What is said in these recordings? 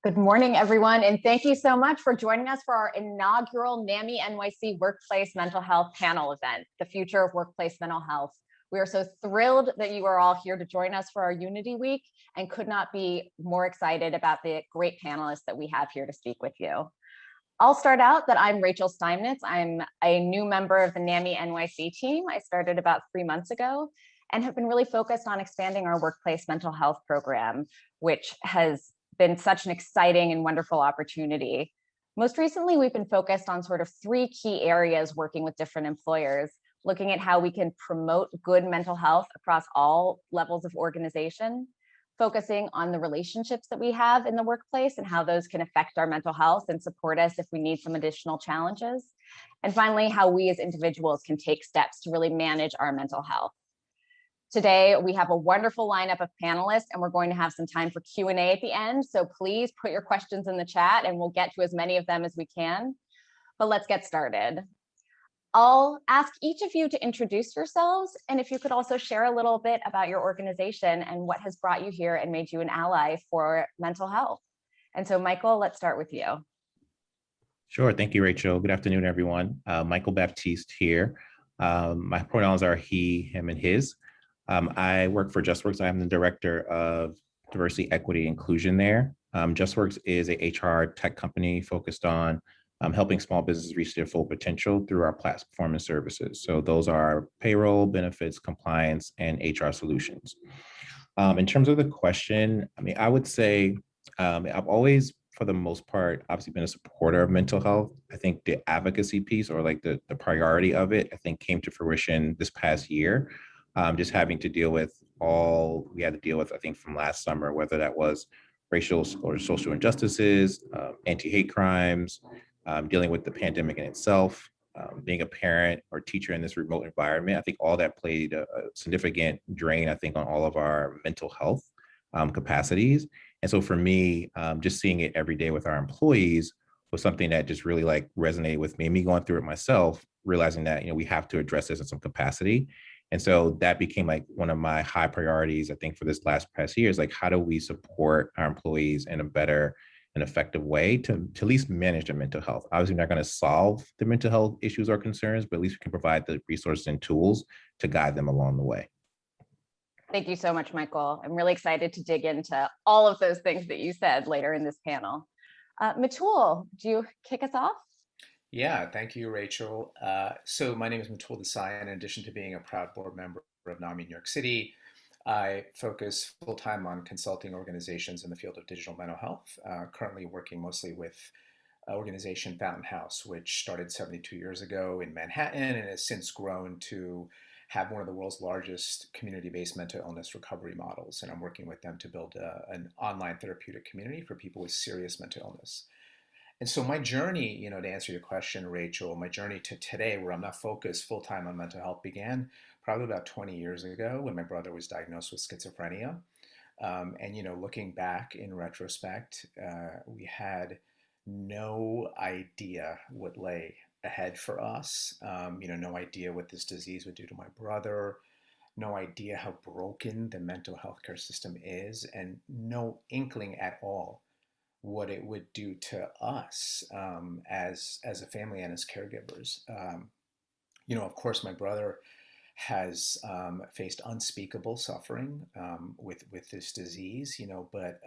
Good morning, everyone, and thank you so much for joining us for our inaugural NAMI-NYC Workplace Mental Health Panel event, The Future of Workplace Mental Health. We are so thrilled that you are all here to join us for our Unity Week and could not be more excited about the great panelists that we have here to speak with you. I'll start out that I'm Rachael Steimnitz. I'm a new member of the NAMI-NYC team. I started about 3 months ago and have been really focused on expanding our workplace mental health program, which has been such an exciting and wonderful opportunity. Most recently, we've been focused on sort of 3 key areas working with different employers, looking at how we can promote good mental health across all levels of organization, focusing on the relationships that we have in the workplace and how those can affect our mental health and support us if we need some additional challenges. And finally, how we as individuals can take steps to really manage our mental health. Today, we have a wonderful lineup of panelists, and we're going to have some time for Q&A at the end. So please put your questions in the chat and we'll get to as many of them as we can. But let's get started. I'll ask each of you to introduce yourselves, and if you could also share a little bit about your organization and what has brought you here and made you an ally for mental health. And so, Michael, let's start with you. Sure. Thank you, Rachael. Good afternoon, everyone. Michael Baptiste here. My pronouns are he, him, and his. I work for Justworks. I'm the director of diversity, equity, inclusion there. Justworks is a HR tech company focused on helping small businesses reach their full potential through our platform and services. So those are payroll, benefits, compliance, and HR solutions. In terms of the question, I would say I've always, for the most part, obviously been a supporter of mental health. I think the advocacy piece, or like the priority of it, I think came to fruition this past year. Just having to deal with all we had to deal with, I think, from last summer, whether that was racial or social injustices, anti-hate crimes, dealing with the pandemic in itself, being a parent or teacher in this remote environment. I think all that played a significant drain, I think, on all of our mental health capacities. And so for me, just seeing it every day with our employees was something that just really like resonated with me. Me going through it myself, realizing that, we have to address this in some capacity. And so that became like one of my high priorities, I think, for this past year is like, how do we support our employees in a better and effective way to at least manage their mental health? Obviously, we're not going to solve the mental health issues or concerns, but at least we can provide the resources and tools to guide them along the way. Thank you so much, Michael. I'm really excited to dig into all of those things that you said later in this panel. Mitul, do you kick us off? Yeah, thank you, Rachael. So my name is Mitul Desai. In addition to being a proud board member of NAMI-NYC, I focus full-time on consulting organizations in the field of digital mental health, currently working mostly with organization Fountain House, which started 72 years ago in Manhattan and has since grown to have one of the world's largest community-based mental illness recovery models. And I'm working with them to build an online therapeutic community for people with serious mental illness. And so my journey, to answer your question, Rachael, my journey to today, where I'm not focused full-time on mental health, began probably about 20 years ago when my brother was diagnosed with schizophrenia. And, looking back in retrospect, we had no idea what lay ahead for us. No idea what this disease would do to my brother, no idea how broken the mental health care system is, and no inkling at all what it would do to us as a family and as caregivers. Of course, my brother has faced unspeakable suffering with this disease, but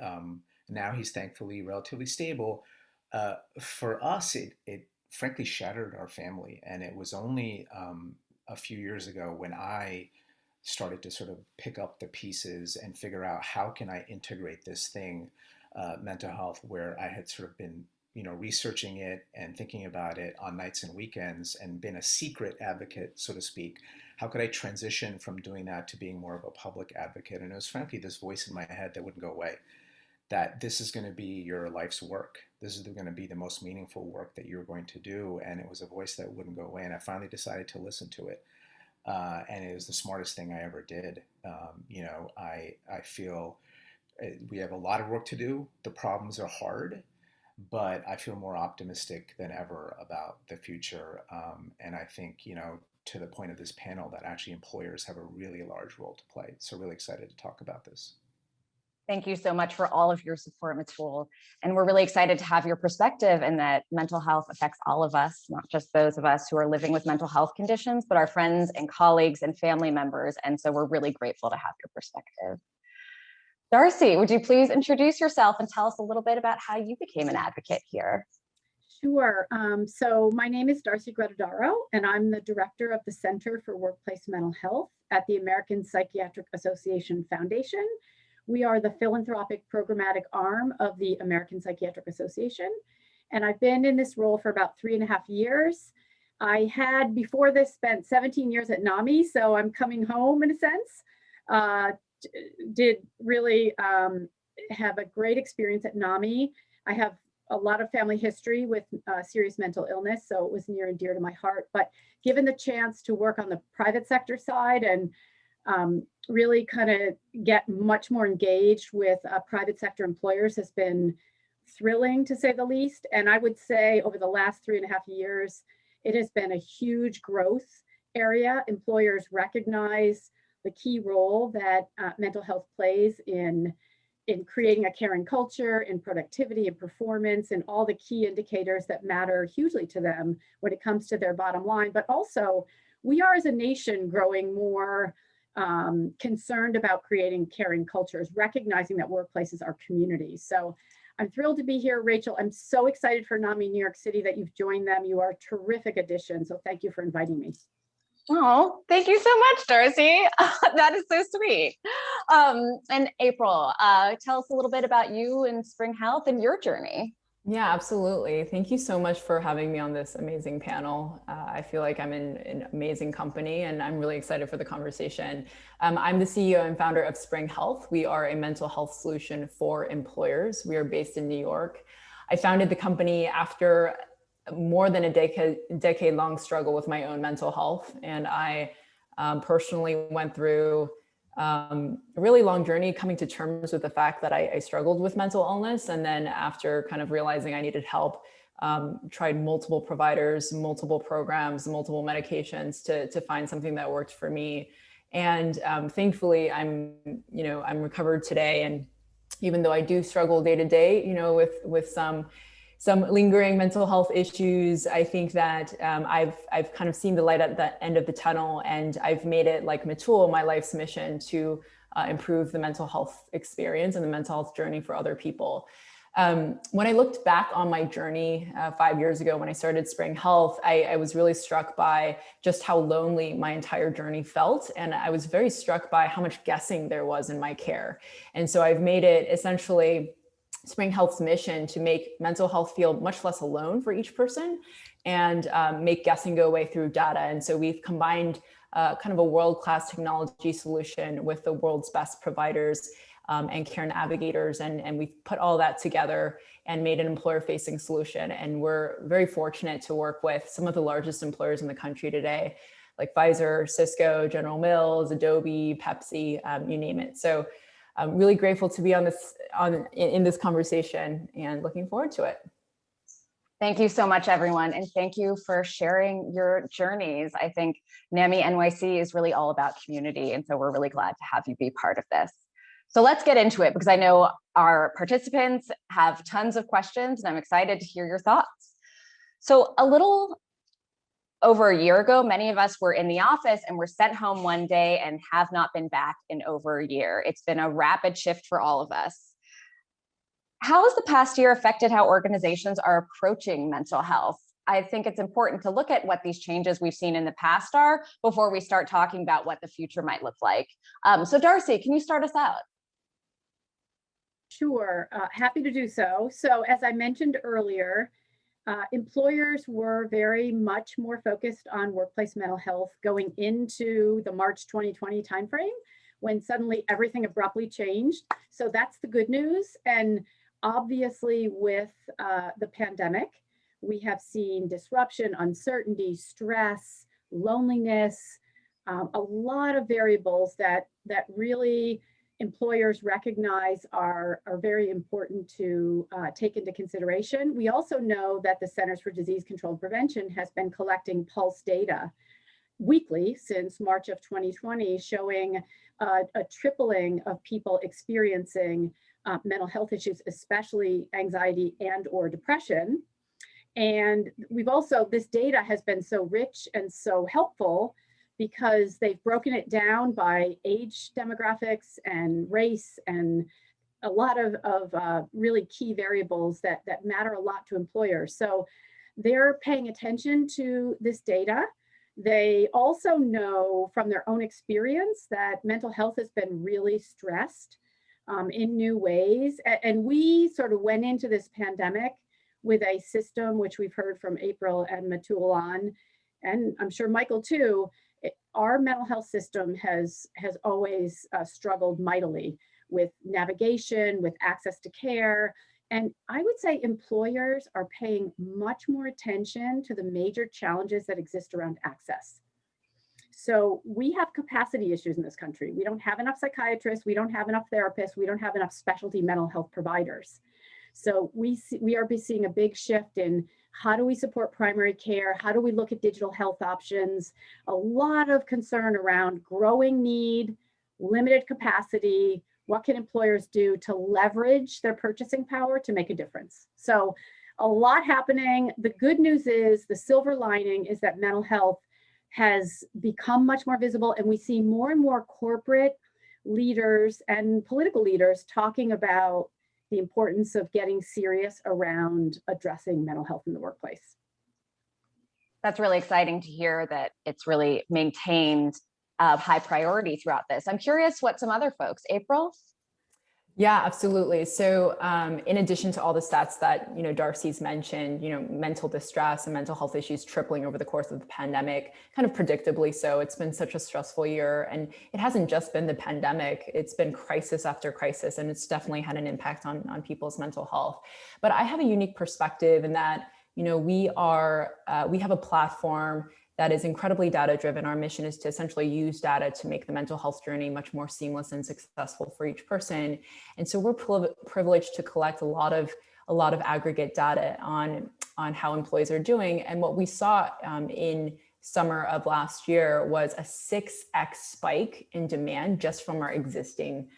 now he's thankfully relatively stable. For us, it frankly shattered our family. And it was only a few years ago when I started to sort of pick up the pieces and figure out how can I integrate this thing, mental health, where I had sort of been, researching it and thinking about it on nights and weekends and been a secret advocate, so to speak. How could I transition from doing that to being more of a public advocate? And it was frankly this voice in my head that wouldn't go away, that this is going to be your life's work. This is going to be the most meaningful work that you're going to do. And it was a voice that wouldn't go away. And I finally decided to listen to it. And it was the smartest thing I ever did. I feel we have a lot of work to do. The problems are hard, but I feel more optimistic than ever about the future. And I think, to the point of this panel, that actually employers have a really large role to play. So really excited to talk about this. Thank you so much for all of your support, Mitul. And we're really excited to have your perspective and that mental health affects all of us, not just those of us who are living with mental health conditions, but our friends and colleagues and family members. And so we're really grateful to have your perspective. Darcy, would you please introduce yourself and tell us a little bit about how you became an advocate here? Sure. So my name is Darcy Gruttadaro, and I'm the director of the Center for Workplace Mental Health at the American Psychiatric Association Foundation. We are the philanthropic programmatic arm of the American Psychiatric Association. And I've been in this role for about 3.5 years. I had, before this, spent 17 years at NAMI, so I'm coming home in a sense. Did really have a great experience at NAMI. I have a lot of family history with serious mental illness, so it was near and dear to my heart. But given the chance to work on the private sector side and really kind of get much more engaged with private sector employers has been thrilling, to say the least. And I would say over the last 3.5 years, it has been a huge growth area. Employers recognize the key role that mental health plays in creating a caring culture, in productivity and performance, and all the key indicators that matter hugely to them when it comes to their bottom line. But also, we are as a nation growing more concerned about creating caring cultures, recognizing that workplaces are communities. So I'm thrilled to be here, Rachael. I'm so excited for NAMI-NYC that you've joined them. You are a terrific addition. So thank you for inviting me. Oh, thank you so much, Darcy. That is so sweet. And April, tell us a little bit about you and Spring Health and your journey. Yeah, absolutely. Thank you so much for having me on this amazing panel. I feel like I'm in an amazing company and I'm really excited for the conversation. I'm the CEO and founder of Spring Health. We are a mental health solution for employers. We are based in New York. I founded the company after more than a decade-long struggle with my own mental health. And I personally went through a really long journey coming to terms with the fact that I struggled with mental illness. And then after kind of realizing I needed help, tried multiple providers, multiple programs, multiple medications to find something that worked for me. And thankfully, I'm recovered today. And even though I do struggle day to day, with some lingering mental health issues, I think that I've kind of seen the light at the end of the tunnel, and I've made it, like Mitul, my life's mission to improve the mental health experience and the mental health journey for other people. When I looked back on my journey 5 years ago when I started Spring Health, I was really struck by just how lonely my entire journey felt. And I was very struck by how much guessing there was in my care. And so I've made it essentially Spring Health's mission to make mental health feel much less alone for each person and make guessing go away through data. And so we've combined kind of a world-class technology solution with the world's best providers and care navigators. And we've put all that together and made an employer-facing solution. And we're very fortunate to work with some of the largest employers in the country today, like Pfizer, Cisco, General Mills, Adobe, Pepsi, you name it. So I'm really grateful to be in this conversation and looking forward to it. Thank you so much, everyone. And thank you for sharing your journeys. I think NAMI-NYC is really all about community. And so we're really glad to have you be part of this. So let's get into it because I know our participants have tons of questions and I'm excited to hear your thoughts. So a little over a year ago, many of us were in the office and were sent home one day and have not been back in over a year. It's been a rapid shift for all of us. How has the past year affected how organizations are approaching mental health? I think it's important to look at what these changes we've seen in the past are before we start talking about what the future might look like. So Darcy, can you start us out? Sure, happy to do so. So as I mentioned earlier, employers were very much more focused on workplace mental health going into the March 2020 timeframe when suddenly everything abruptly changed. So that's the good news. And obviously with the pandemic, we have seen disruption, uncertainty, stress, loneliness, a lot of variables that really employers recognize are very important to take into consideration. We also know that the Centers for Disease Control and Prevention has been collecting pulse data weekly since March of 2020, showing a tripling of people experiencing mental health issues, especially anxiety and or depression. And we've also, this data has been so rich and so helpful because they've broken it down by age demographics and race and a lot of really key variables that matter a lot to employers. So they're paying attention to this data. They also know from their own experience that mental health has been really stressed in new ways. And we sort of went into this pandemic with a system, which we've heard from April and Mitul on, and I'm sure Michael too, our mental health system has always struggled mightily with navigation, with access to care. And I would say employers are paying much more attention to the major challenges that exist around access. So we have capacity issues in this country. We don't have enough psychiatrists, we don't have enough therapists, we don't have enough specialty mental health providers. So we are seeing a big shift in how do we support primary care? How do we look at digital health options? A lot of concern around growing need, limited capacity. What can employers do to leverage their purchasing power to make a difference? So a lot happening. The good news is, the silver lining is that mental health has become much more visible, and we see more and more corporate leaders and political leaders talking about the importance of getting serious around addressing mental health in the workplace. That's really exciting to hear that it's really maintained high priority throughout this. I'm curious what some other folks, April? Yeah, absolutely. So in addition to all the stats that, Darcy's mentioned, mental distress and mental health issues tripling over the course of the pandemic, kind of predictably so. It's been such a stressful year, and it hasn't just been the pandemic, it's been crisis after crisis, and it's definitely had an impact on people's mental health. But I have a unique perspective in that, we have a platform that is incredibly data-driven. Our mission is to essentially use data to make the mental health journey much more seamless and successful for each person. And so we're privileged to collect a lot of aggregate data on how employees are doing. And what we saw in summer of last year was a 6x spike in demand just from our existing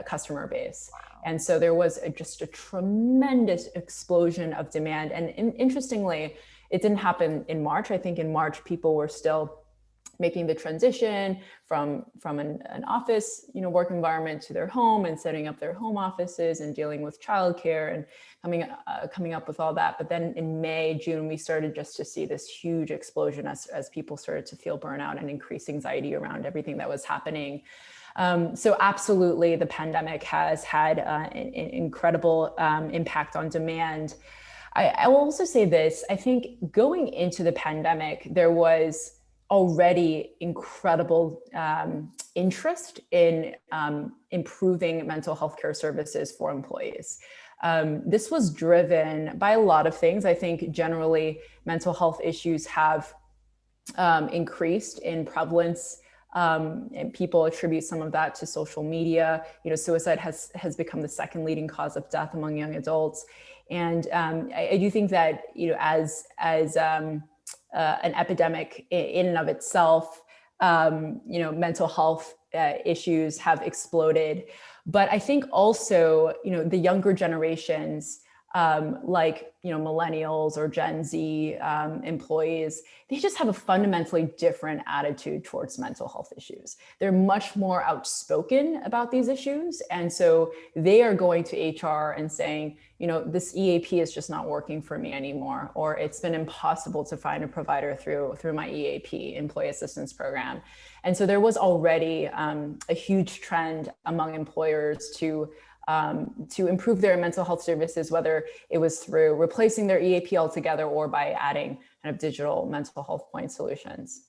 customer base. And so there was just a tremendous explosion of demand. And interestingly, it didn't happen in March. I think in March, people were still making the transition from an office, work environment to their home and setting up their home offices and dealing with childcare and coming up with all that. But then in May, June, we started just to see this huge explosion as people started to feel burnout and increased anxiety around everything that was happening. So absolutely, the pandemic has had an incredible impact on demand. I will also say this, I think going into the pandemic, there was already incredible interest in improving mental health care services for employees. This was driven by a lot of things. I think generally mental health issues have increased in prevalence, and people attribute some of that to social media. Suicide has become the second leading cause of death among young adults. And I do think that, as an epidemic in and of itself, mental health issues have exploded. But I think also, the younger generations, like, millennials or Gen Z employees, they just have a fundamentally different attitude towards mental health issues. They're much more outspoken about these issues. And so they are going to HR and saying, this EAP is just not working for me anymore, or it's been impossible to find a provider through my EAP, Employee Assistance Program. And so there was already a huge trend among employers to improve their mental health services, whether it was through replacing their EAP altogether or by adding kind of digital mental health point solutions.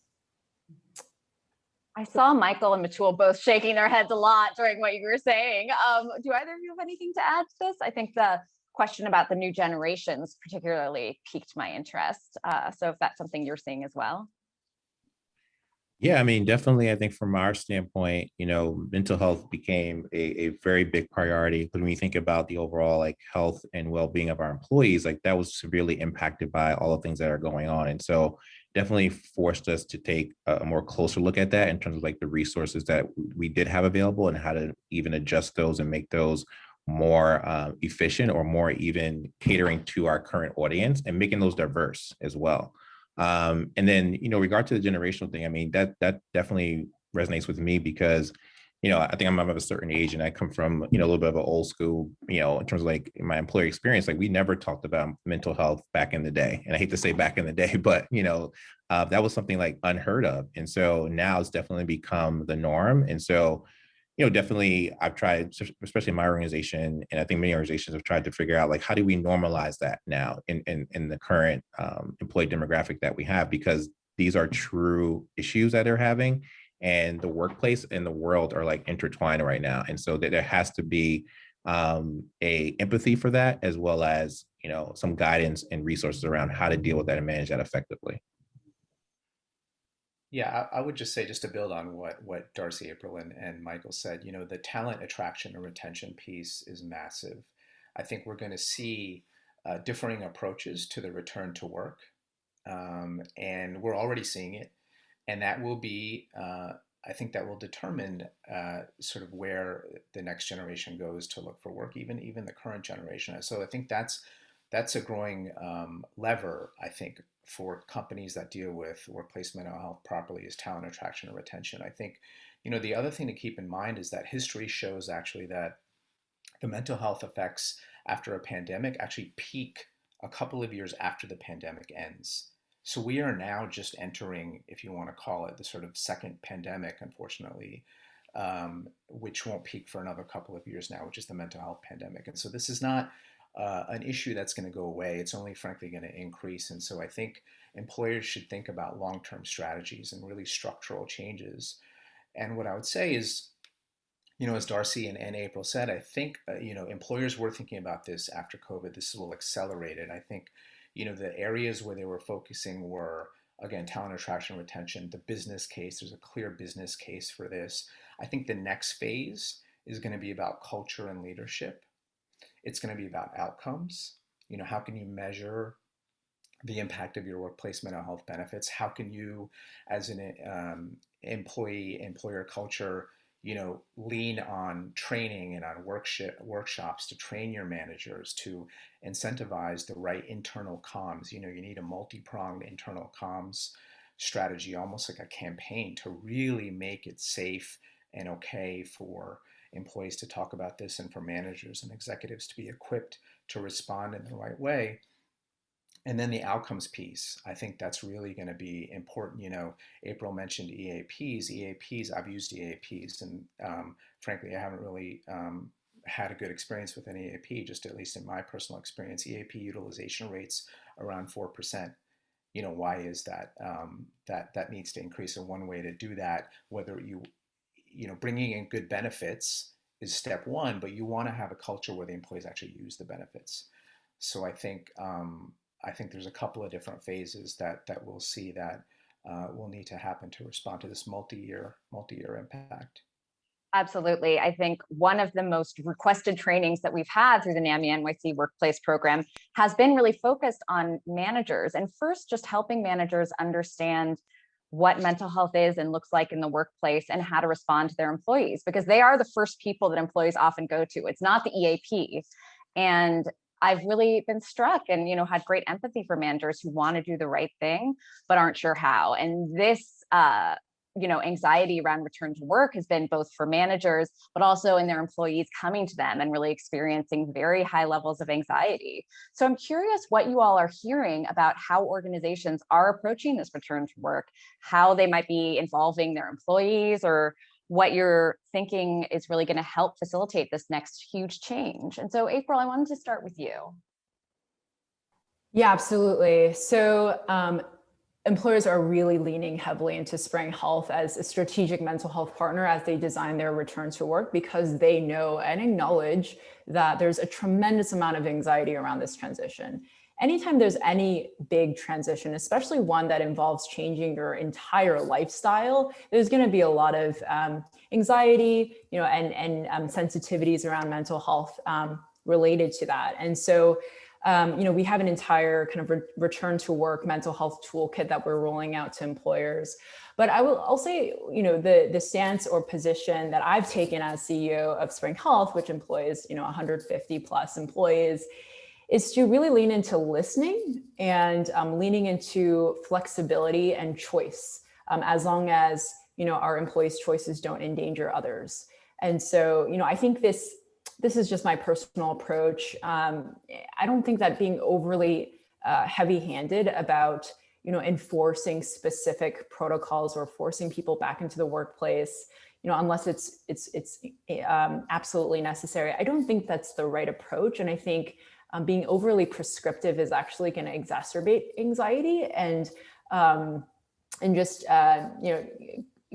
I saw Michael and Mitul both shaking their heads a lot during what you were saying. Do either of you have anything to add to this? I think the question about the new generations particularly piqued my interest. So if that's something you're seeing as well. Yeah, I mean, definitely, I think from our standpoint, mental health became a very big priority. But when we think about the overall health and well-being of our employees, that was severely impacted by all the things that are going on. And so, definitely forced us to take a more closer look at that in terms of like the resources that we did have available and how to even adjust those and make those more efficient or more even catering to our current audience and making those diverse as well. And then, regard to the generational thing, I mean, that definitely resonates with me because, I think I'm of a certain age and I come from, a little bit of an old school, in terms of like my employer experience, like we never talked about mental health back in the day. And I hate to say back in the day, but, that was something like unheard of. And so now it's definitely become the norm. And so, definitely I've tried, especially in my organization, and I think many organizations have tried to figure out like, how do we normalize that now in the current employee demographic that we have, because these are true issues that they're having. And the workplace and the world are like intertwined right now. And so there has to be a empathy for that, as well as, some guidance and resources around how to deal with that and manage that effectively. Yeah, I would just say, just to build on what Darcy, April, and Michael said, the talent attraction and retention piece is massive. I think we're going to see differing approaches to the return to work. And we're already seeing it. And that will be, I think that will determine sort of where the next generation goes to look for work, even the current generation. So I think that's a growing lever, I think, for companies that deal with workplace mental health properly, is talent attraction and retention. I think, the other thing to keep in mind is that history shows actually that the mental health effects after a pandemic actually peak a couple of years after the pandemic ends. So we are now just entering, if you want to call it, the sort of second pandemic, unfortunately, which won't peak for another couple of years now, which is the mental health pandemic. And so this is not an issue that's going to go away. It's only, frankly, going to increase. And so I think employers should think about long-term strategies and really structural changes. And what I would say is, as Darcy and April said, I think, employers were thinking about this after COVID. This will accelerate it. I think, the areas where they were focusing were, again, talent attraction and retention, the business case. There's a clear business case for this. I think the next phase is going to be about culture and leadership. It's going to be about outcomes. How can you measure the impact of your workplace mental health benefits? How can you, as an employer culture, lean on training and on workshops to train your managers, to incentivize the right internal comms. You need a multi-pronged internal comms strategy, almost like a campaign, to really make it safe and okay for employees to talk about this, and for managers and executives to be equipped to respond in the right way. And then the outcomes piece, I think that's really going to be important. April mentioned EAPs. I've used EAPs, and frankly, I haven't really had a good experience with an EAP, just at least in my personal experience. EAP utilization rates around 4%. Why is that? That needs to increase. And one way to do that, whether bringing in good benefits is step one, but you want to have a culture where the employees actually use the benefits. So I think there's a couple of different phases that we'll see that will need to happen to respond to this multi-year impact. Absolutely. I think one of the most requested trainings that we've had through the NAMI-NYC workplace program has been really focused on managers, and first just helping managers understand what mental health is and looks like in the workplace, and how to respond to their employees, because they are the first people that employees often go to. It's not the EAP. And I've really been struck and, had great empathy for managers who want to do the right thing, but aren't sure how. And this, anxiety around return to work has been both for managers, but also in their employees coming to them and really experiencing very high levels of anxiety. So I'm curious what you all are hearing about how organizations are approaching this return to work, how they might be involving their employees, or what you're thinking is really going to help facilitate this next huge change. And so, April, I wanted to start with you. Yeah, absolutely. So employers are really leaning heavily into Spring Health as a strategic mental health partner as they design their return to work, because they know and acknowledge that there's a tremendous amount of anxiety around this transition. Anytime there's any big transition, especially one that involves changing your entire lifestyle, there's going to be a lot of anxiety, and sensitivities around mental health related to that. And so We have an entire kind of return to work mental health toolkit that we're rolling out to employers. But I'll say, the stance or position that I've taken as CEO of Spring Health, which employs, 150 plus employees, is to really lean into listening and leaning into flexibility and choice, as long as, our employees' choices don't endanger others. And so, I think this is just my personal approach. I don't think that being overly heavy-handed about, enforcing specific protocols or forcing people back into the workplace, unless it's absolutely necessary. I don't think that's the right approach. And I think being overly prescriptive is actually going to exacerbate anxiety and just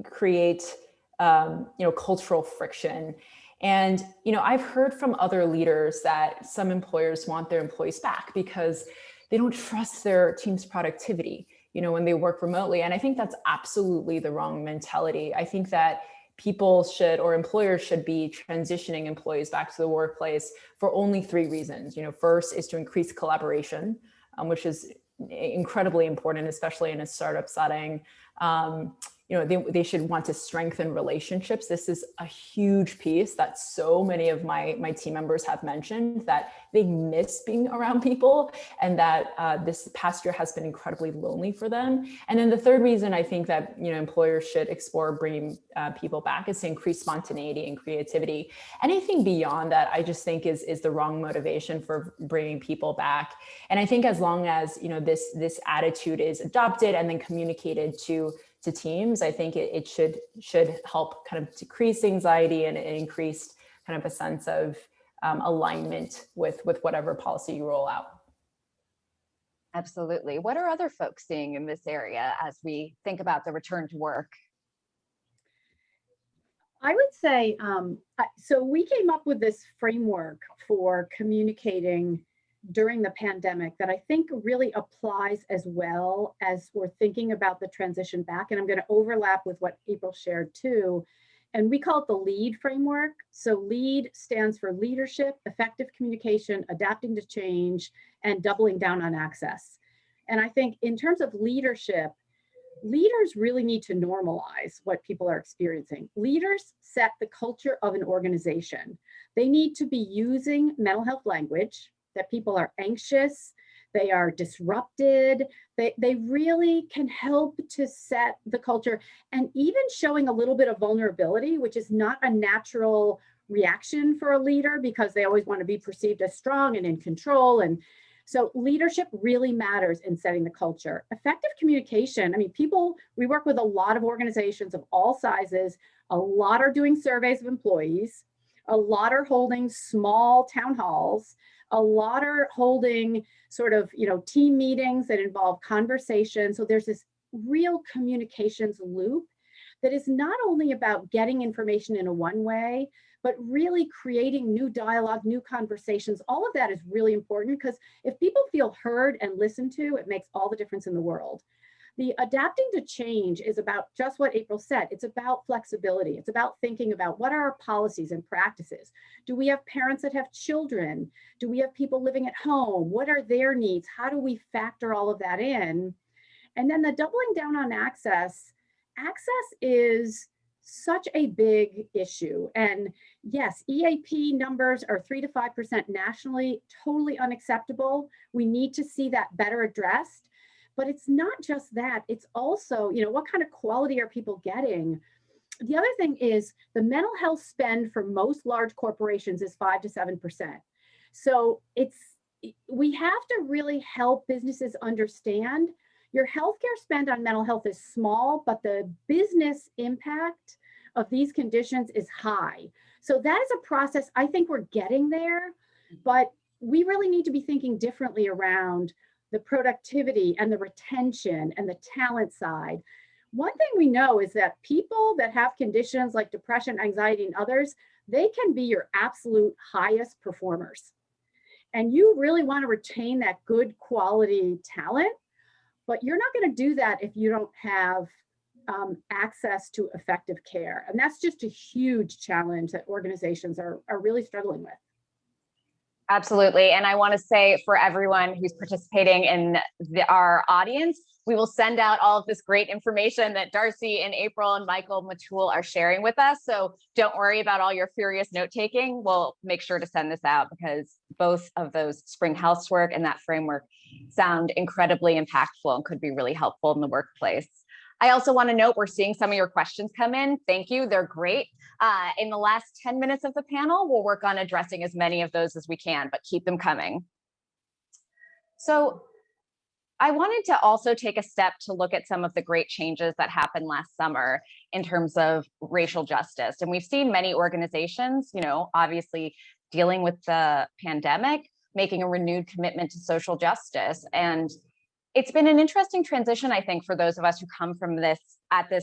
create cultural friction. And I've heard from other leaders that some employers want their employees back because they don't trust their team's productivity, when they work remotely. And I think that's absolutely the wrong mentality. I think that people should, or employers should, be transitioning employees back to the workplace for only 3 reasons. First is to increase collaboration, which is incredibly important, especially in a startup setting. They should want to strengthen relationships. This is a huge piece that so many of my team members have mentioned, that they miss being around people, and that this past year has been incredibly lonely for them. And then the third reason I think that employers should explore bringing people back is to increase spontaneity and creativity. Anything beyond that, I just think is the wrong motivation for bringing people back. And I think as long as this attitude is adopted and then communicated to teams, I think it should help kind of decrease anxiety and increase kind of a sense of alignment with whatever policy you roll out. Absolutely. What are other folks seeing in this area as we think about the return to work? I would say, so we came up with this framework for communicating during the pandemic that I think really applies as well as we're thinking about the transition back. And I'm going to overlap with what April shared too. And we call it the LEAD framework. So LEAD stands for leadership, effective communication, adapting to change, and doubling down on access. And I think in terms of leadership, leaders really need to normalize what people are experiencing. Leaders set the culture of an organization. They need to be using mental health language, that people are anxious, they are disrupted, they really can help to set the culture, and even showing a little bit of vulnerability, which is not a natural reaction for a leader because they always want to be perceived as strong and in control. And so leadership really matters in setting the culture. Effective communication, we work with a lot of organizations of all sizes, a lot are doing surveys of employees, a lot are holding small town halls, a lot are holding sort of, team meetings that involve conversation. So there's this real communications loop that is not only about getting information in a one way, but really creating new dialogue, new conversations. All of that is really important because if people feel heard and listened to, it makes all the difference in the world. The adapting to change is about just what April said. It's about flexibility. It's about thinking about what are our policies and practices. Do we have parents that have children? Do we have people living at home? What are their needs? How do we factor all of that in? And then the doubling down on access. Access is such a big issue. And yes, EAP numbers are 3 to 5% nationally, totally unacceptable. We need to see that better addressed. But it's not just that, it's also, what kind of quality are people getting? The other thing is the mental health spend for most large corporations is 5 to 7%. So we have to really help businesses understand your healthcare spend on mental health is small, but the business impact of these conditions is high. So that is a process. I think we're getting there, but we really need to be thinking differently around the productivity and the retention and the talent side. One thing we know is that people that have conditions like depression, anxiety, and others, they can be your absolute highest performers. And you really want to retain that good quality talent, but you're not going to do that if you don't have access to effective care. And that's just a huge challenge that organizations are really struggling with. Absolutely. And I want to say for everyone who's participating in our audience, we will send out all of this great information that Darcy and April and Michael Mitul are sharing with us. So don't worry about all your furious note taking. We'll make sure to send this out because both of those Spring Health's work and that framework sound incredibly impactful and could be really helpful in the workplace. I also want to note we're seeing some of your questions come in. Thank you. They're great. In the last 10 minutes of the panel, we'll work on addressing as many of those as we can, but keep them coming. So I wanted to also take a step to look at some of the great changes that happened last summer in terms of racial justice. And we've seen many organizations, obviously dealing with the pandemic, making a renewed commitment to social justice. And it's been an interesting transition, I think, for those of us who come from this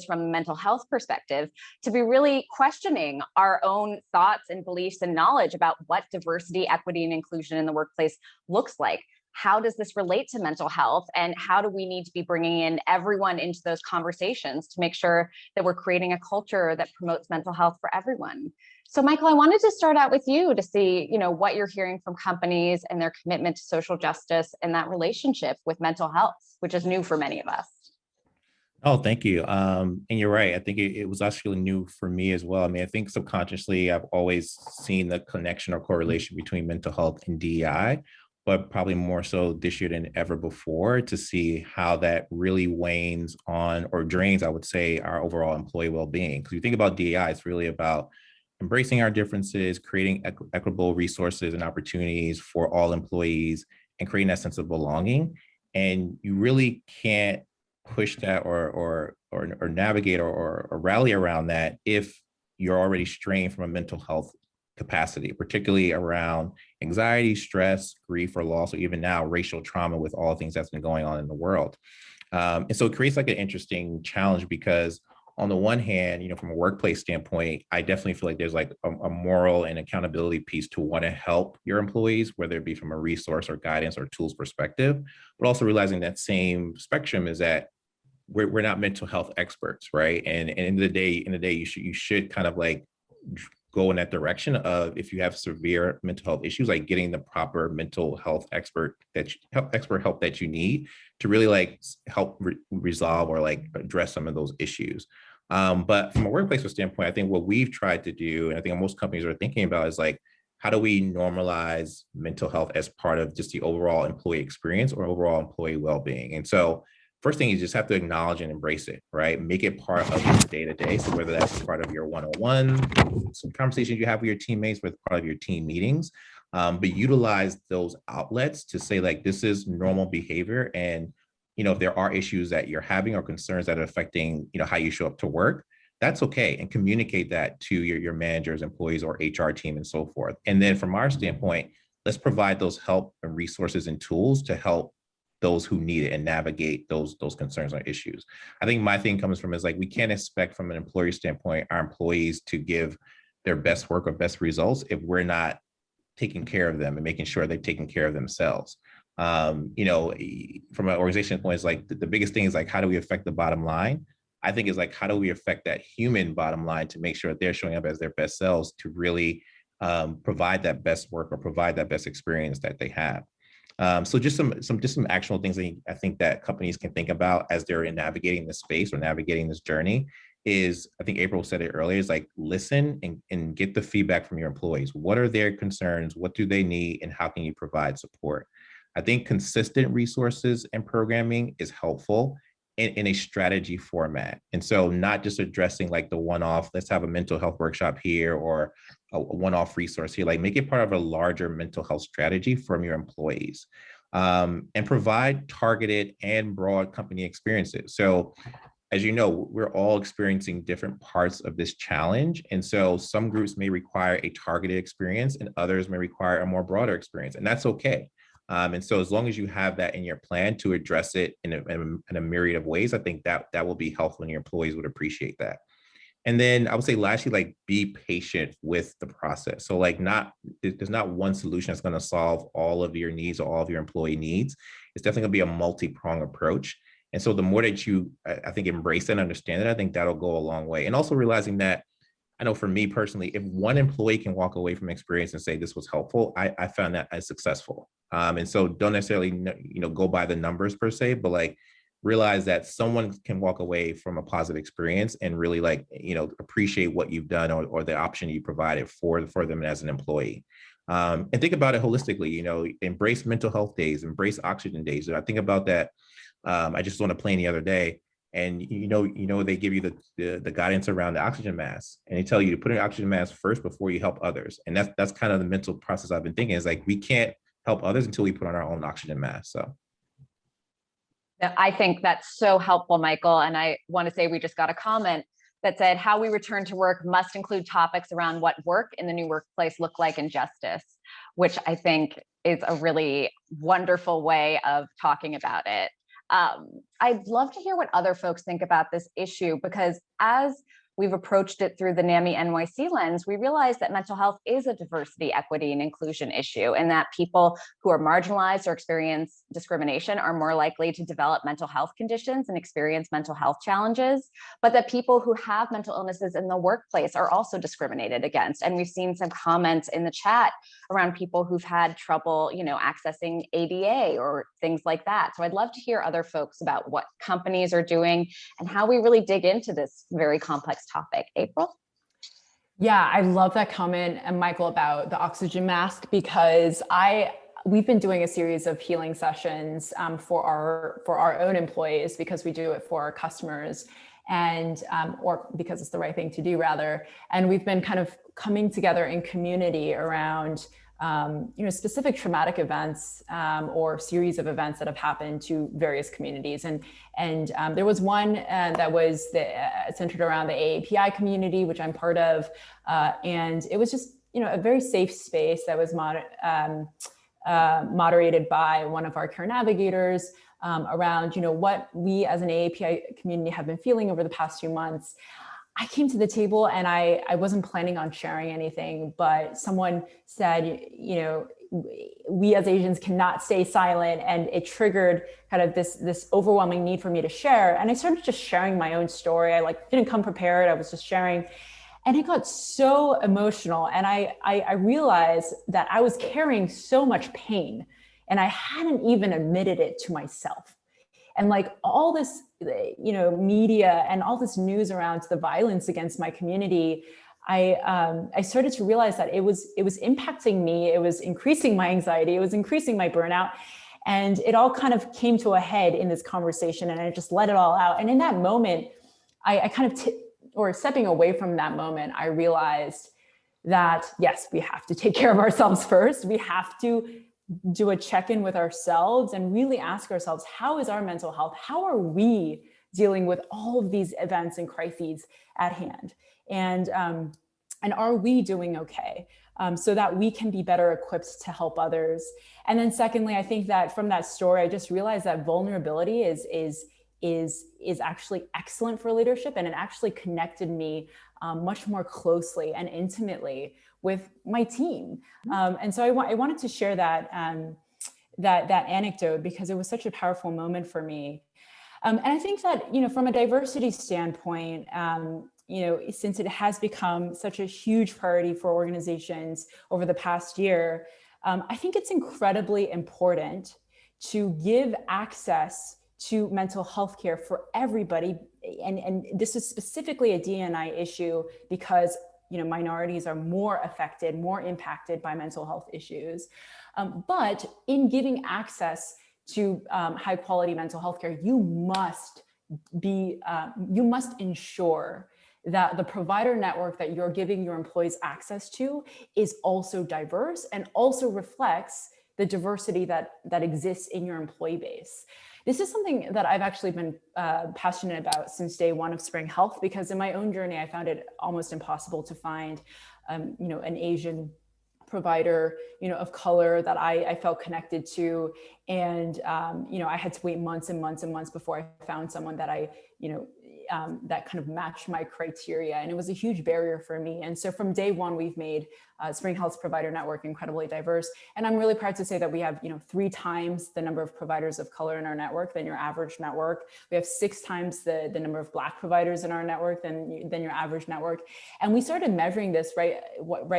from a mental health perspective, to be really questioning our own thoughts and beliefs and knowledge about what diversity, equity, and inclusion in the workplace looks like. How does this relate to mental health? And how do we need to be bringing in everyone into those conversations to make sure that we're creating a culture that promotes mental health for everyone? So Michael, I wanted to start out with you to see, what you're hearing from companies and their commitment to social justice and that relationship with mental health, which is new for many of us. Oh, thank you. And you're right. I think it was actually new for me as well. I mean, I think subconsciously I've always seen the connection or correlation between mental health and DEI, but probably more so this year than ever before to see how that really wanes on or drains, I would say, our overall employee well-being. Because you think about DEI, it's really about embracing our differences, creating equitable resources and opportunities for all employees, and creating that sense of belonging. And you really can't push that or navigate or rally around that if you're already strained from a mental health capacity, particularly around anxiety, stress, grief, or loss, or even now racial trauma with all the things that's been going on in the world. And so it creates like an interesting challenge because on the one hand, from a workplace standpoint, I definitely feel like there's like a moral and accountability piece to want to help your employees, whether it be from a resource or guidance or tools perspective, but also realizing that same spectrum is that we're not mental health experts, right? And in the day, you should kind of like go in that direction of if you have severe mental health issues, like getting the proper mental health expert help that you need to really like help resolve or like address some of those issues. But from a workplace standpoint, I think what we've tried to do, and I think most companies are thinking about, is like, how do we normalize mental health as part of just the overall employee experience or overall employee well-being? And so first thing, you just have to acknowledge and embrace it, right? Make it part of your day-to-day. So whether that's part of your one-on-one, some conversations you have with your teammates, with part of your team meetings, but utilize those outlets to say like, this is normal behavior. And, if there are issues that you're having or concerns that are affecting, how you show up to work, that's okay. And communicate that to your managers, employees, or HR team and so forth. And then from our standpoint, let's provide those help and resources and tools to help those who need it and navigate those concerns or issues. I think my thing comes from is like, we can't expect from an employer standpoint, our employees to give their best work or best results if we're not taking care of them and making sure they're taking care of themselves. From an organization point, it's like the biggest thing is like, how do we affect the bottom line? I think it's like, how do we affect that human bottom line to make sure that they're showing up as their best selves to really provide that best work or provide that best experience that they have. So just some actual things that I think that companies can think about as they're navigating this space or navigating this journey is, I think April said it earlier, is like listen and get the feedback from your employees. What are their concerns? What do they need? And how can you provide support? I think consistent resources and programming is helpful in a strategy format. And so not just addressing like the one-off, let's have a mental health workshop here or a one-off resource here, like make it part of a larger mental health strategy from your employees, and provide targeted and broad company experiences. So as you know, we're all experiencing different parts of this challenge. And so some groups may require a targeted experience and others may require a more broader experience, and that's okay. And so as long as you have that in your plan to address it in a myriad of ways, I think that will be helpful and your employees would appreciate that. And then I would say lastly, like be patient with the process. So like there's not one solution that's going to solve all of your needs or all of your employee needs. It's definitely going to be a multi-pronged approach. And so the more that you, I think, embrace and understand it, I think that'll go a long way. And also realizing that I know for me personally, if one employee can walk away from experience and say this was helpful, I found that as successful. And so don't necessarily, go by the numbers per se, but like realize that someone can walk away from a positive experience and really like, appreciate what you've done or the option you provided for them as an employee. And think about it holistically, embrace mental health days, embrace oxygen days. I think about that. I just on a plane the other day, and they give you the guidance around the oxygen mask, and they tell you to put an oxygen mask first before you help others. And that's kind of the mental process I've been thinking, is like we can't help others until we put on our own oxygen mask. So I think that's so helpful, Michael. And I want to say we just got a comment that said how we return to work must include topics around what work in the new workplace look like in justice, which I think is a really wonderful way of talking about it. I'd love to hear what other folks think about this issue, because as we've approached it through the NAMI-NYC lens, we realize that mental health is a diversity, equity, and inclusion issue, and that people who are marginalized or experience discrimination are more likely to develop mental health conditions and experience mental health challenges, but that people who have mental illnesses in the workplace are also discriminated against. And we've seen some comments in the chat around people who've had trouble, accessing ADA or things like that. So I'd love to hear other folks about what companies are doing and how we really dig into this very complex topic. April? Yeah, I love that comment, and Michael, about the oxygen mask, because we've been doing a series of healing sessions for our own employees, because we do it for our customers, and or because it's the right thing to do, rather. And we've been kind of coming together in community around specific traumatic events or series of events that have happened to various communities. And there was one that was centered around the AAPI community, which I'm part of. And it was just, a very safe space that was moderated by one of our care navigators around, what we as an AAPI community have been feeling over the past few months. I came to the table and I wasn't planning on sharing anything, but someone said, we as Asians cannot stay silent, and it triggered kind of this overwhelming need for me to share. And I started just sharing my own story. I didn't come prepared. I was just sharing, and it got so emotional. And I realized that I was carrying so much pain, and I hadn't even admitted it to myself. And all this, media and all this news around the violence against my community, I started to realize that it was impacting me. It was increasing my anxiety. It was increasing my burnout. And it all kind of came to a head in this conversation, and I just let it all out. And in that moment, stepping away from that moment, I realized that, yes, we have to take care of ourselves first. We have to do a check-in with ourselves and really ask ourselves, how is our mental health? How are we dealing with all of these events and crises at hand? And are we doing okay? So that we can be better equipped to help others. And then secondly, I think that from that story, I just realized that vulnerability is actually excellent for leadership, and it actually connected me much more closely and intimately with my team. And so I wanted to share that anecdote, because it was such a powerful moment for me. And I think that, from a diversity standpoint, since it has become such a huge priority for organizations over the past year, I think it's incredibly important to give access to mental health care for everybody. And this is specifically a D&I issue, because minorities are more affected, more impacted by mental health issues. But in giving access to high quality mental health care, you must ensure that the provider network that you're giving your employees access to is also diverse and also reflects the diversity that exists in your employee base. This is something that I've actually been passionate about since day one of Spring Health, because in my own journey, I found it almost impossible to find, an Asian provider, of color that I felt connected to. And, I had to wait months and months and months before I found someone that I that kind of matched my criteria. And it was a huge barrier for me. And so from day one, we've made Spring Health's provider network incredibly diverse. And I'm really proud to say that we have 3 times the number of providers of color in our network than your average network. We have 6 times the number of Black providers in our network than your average network. And we started measuring this right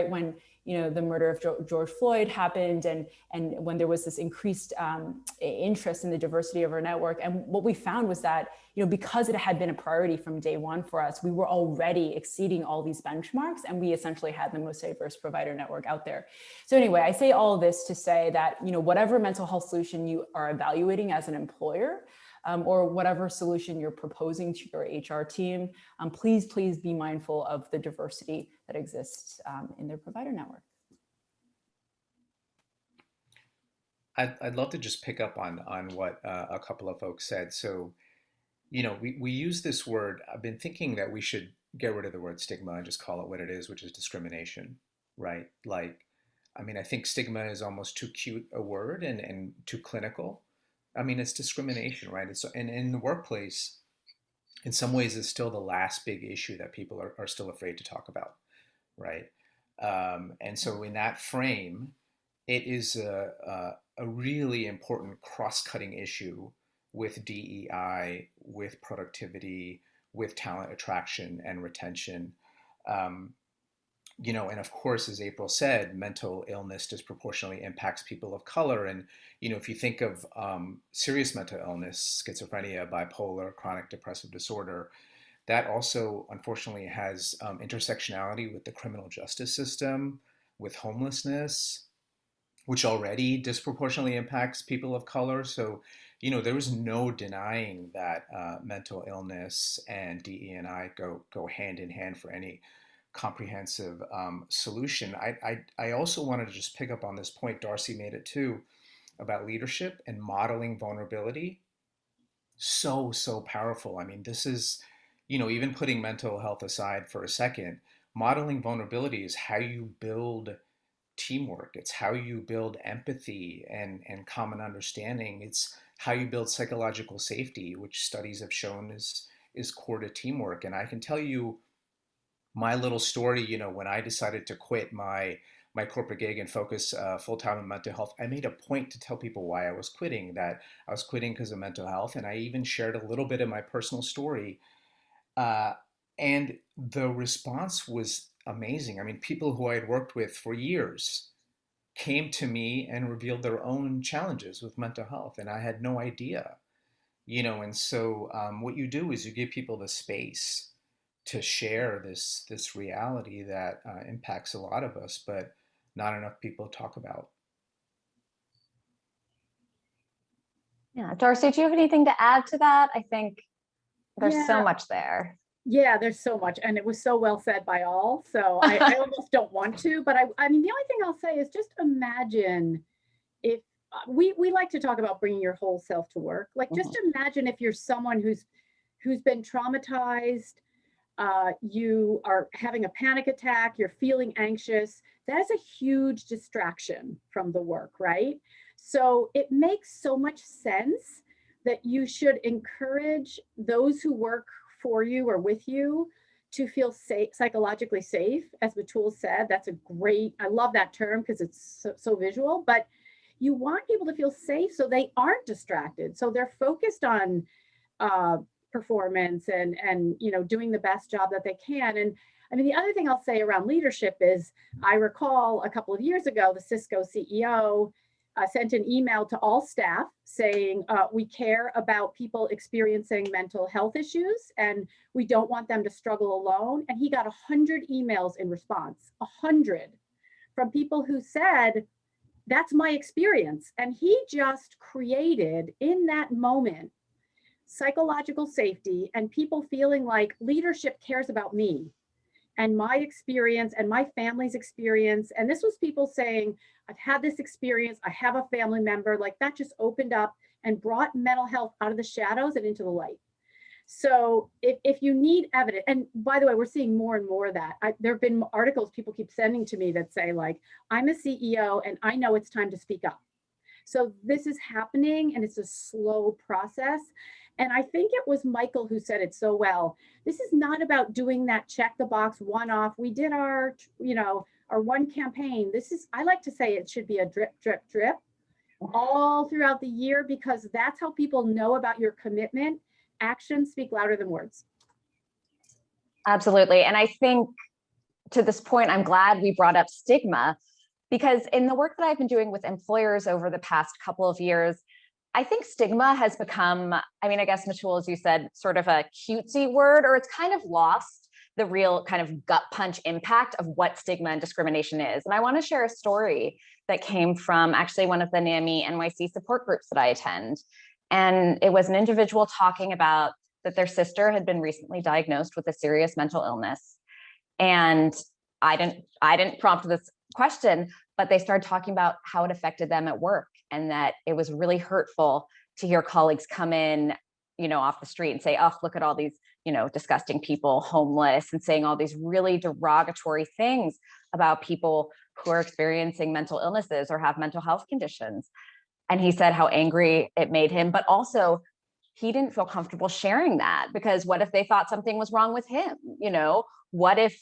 when the murder of George Floyd happened, and when there was this increased interest in the diversity of our network. And what we found was that, because it had been a priority from day one for us, we were already exceeding all these benchmarks, and we essentially had the most diverse provider network out there. So anyway, I say all of this to say that, whatever mental health solution you are evaluating as an employer, or whatever solution you're proposing to your HR team, please be mindful of the diversity that exists in their provider network. I'd love to just pick up on what a couple of folks said. So, we use this word. I've been thinking that we should get rid of the word stigma and just call it what it is, which is discrimination, right? I think stigma is almost too cute a word and too clinical. It's discrimination, right? And in the workplace, in some ways, it's still the last big issue that people are still afraid to talk about, right? And so in that frame, it is a really important cross-cutting issue with DEI, with productivity, with talent attraction and retention. And of course, as April said, mental illness disproportionately impacts people of color. And, if you think of serious mental illness, schizophrenia, bipolar, chronic depressive disorder, that also, unfortunately, has intersectionality with the criminal justice system, with homelessness, which already disproportionately impacts people of color. So, there was no denying that mental illness and DE&I go hand in hand for any comprehensive solution. I also wanted to just pick up on this point. Darcy made it too, about leadership and modeling vulnerability. So powerful. This is, even putting mental health aside for a second, modeling vulnerability is how you build teamwork. It's how you build empathy and common understanding. It's how you build psychological safety, which studies have shown is core to teamwork. And I can tell you my little story, when I decided to quit my corporate gig and focus full-time on mental health, I made a point to tell people why I was quitting, that I was quitting because of mental health. And I even shared a little bit of my personal story. And the response was amazing. People who I had worked with for years came to me and revealed their own challenges with mental health. And I had no idea, and so what you do is you give people the space to share this reality that impacts a lot of us, but not enough people talk about. Yeah, Darcy, do you have anything to add to that? I think there's so much there. Yeah, there's so much, and it was so well said by all. So I almost don't want to, but the only thing I'll say is just imagine if we like to talk about bringing your whole self to work. Just imagine if you're someone who's been traumatized, you are having a panic attack, you're feeling anxious. That is a huge distraction from the work, right? So it makes so much sense that you should encourage those who work for you or with you to feel safe, psychologically safe. As Mitul said, that's I love that term because it's so visual, but you want people to feel safe so they aren't distracted. So they're focused on performance and doing the best job that they can. And the other thing I'll say around leadership is I recall a couple of years ago, the Cisco CEO sent an email to all staff saying, we care about people experiencing mental health issues and we don't want them to struggle alone. And he got 100 emails in response, 100 from people who said, that's my experience. And he just created in that moment psychological safety and people feeling like leadership cares about me and my experience and my family's experience. And this was people saying, I've had this experience, I have a family member, that just opened up and brought mental health out of the shadows and into the light. So if you need evidence, and by the way, we're seeing more and more of that. There have been articles people keep sending to me that say I'm a CEO and I know it's time to speak up. So this is happening, and it's a slow process. And I think it was Michael who said it so well. This is not about doing that check the box one off. We did our, our one campaign. This is, I like to say it should be a drip, drip, drip all throughout the year, because that's how people know about your commitment. Actions speak louder than words. Absolutely. And I think to this point, I'm glad we brought up stigma, because in the work that I've been doing with employers over the past couple of years, I think stigma has become, I mean, I guess, Mitul, as you said, sort of a cutesy word, or it's kind of lost the real kind of gut punch impact of what stigma and discrimination is. And I want to share a story that came from actually one of the NAMI-NYC support groups that I attend. And it was an individual talking about that their sister had been recently diagnosed with a serious mental illness. And I didn't prompt this question, but they started talking about how it affected them at work, and that it was really hurtful to hear colleagues come in, off the street and say, oh, look at all these, disgusting people, homeless, and saying all these really derogatory things about people who are experiencing mental illnesses or have mental health conditions. And he said how angry it made him, but also he didn't feel comfortable sharing that, because what if they thought something was wrong with him? What if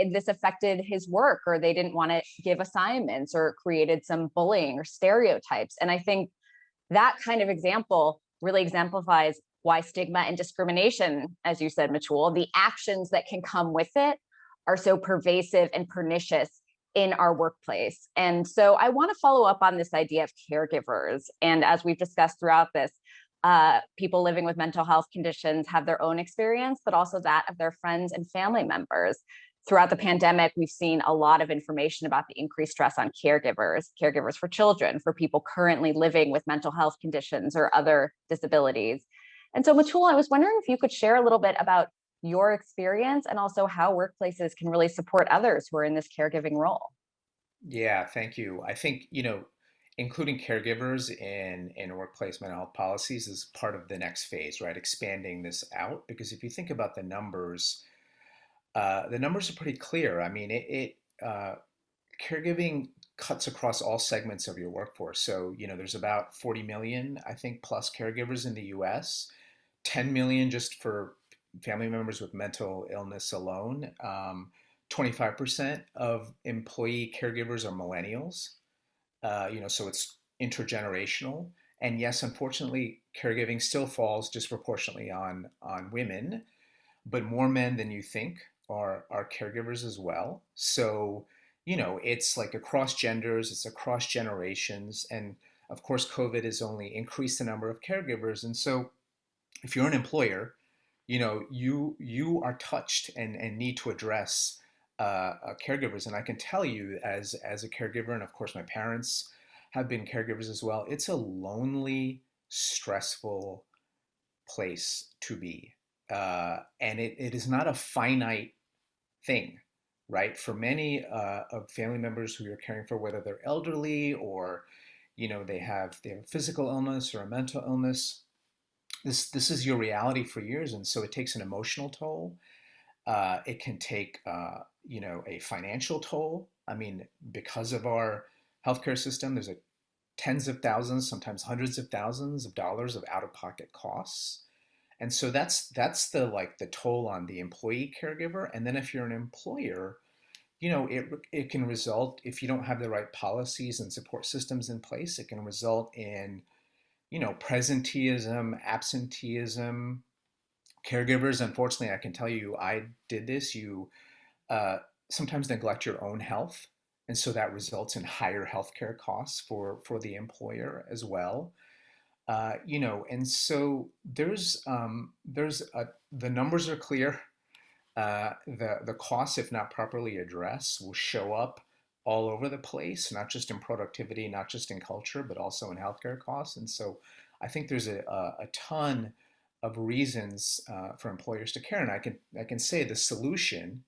this affected his work, or they didn't want to give assignments, or created some bullying or stereotypes? And I think that kind of example really exemplifies why stigma and discrimination, as you said, Mitul, the actions that can come with it are so pervasive and pernicious in our workplace. And so I want to follow up on this idea of caregivers. And as we've discussed throughout this, people living with mental health conditions have their own experience, but also that of their friends and family members. Throughout the pandemic, we've seen a lot of information about the increased stress on caregivers for children, for people currently living with mental health conditions or other disabilities. And so, Mitul, I was wondering if you could share a little bit about your experience, and also how workplaces can really support others who are in this caregiving role. Yeah, thank you. I think, including caregivers in workplace mental health policies is part of the next phase, right? Expanding this out, because if you think about the numbers are pretty clear. I mean, caregiving cuts across all segments of your workforce. So, there's about 40 million, I think, plus caregivers in the US, 10 million just for family members with mental illness alone. 25% of employee caregivers are millennials. So it's intergenerational. And yes, unfortunately, caregiving still falls disproportionately on women, but more men than you think are caregivers as well. So, it's like across genders, it's across generations. And of course, COVID has only increased the number of caregivers. And so if you're an employer, you are touched and need to address caregivers. And I can tell you as a caregiver, and of course my parents have been caregivers as well, it's a lonely, stressful place to be. And it is not a finite thing, right? For many of family members who you're caring for, whether they're elderly or, they have a physical illness or a mental illness, this is your reality for years. And so it takes an emotional toll. It can take, a financial toll. I mean, because of our healthcare system, there's tens of thousands, sometimes hundreds of thousands of dollars of out-of-pocket costs. And so that's the toll on the employee caregiver. And then if you're an employer, it can result, if you don't have the right policies and support systems in place, it can result in, presenteeism, absenteeism. Caregivers, unfortunately, I can tell you, I did this. You sometimes neglect your own health, and so that results in higher healthcare costs for the employer as well. And so the numbers are clear. The costs, if not properly addressed, will show up all over the place, not just in productivity, not just in culture, but also in healthcare costs. And so I think there's a ton of reasons for employers to care. And I can say the solution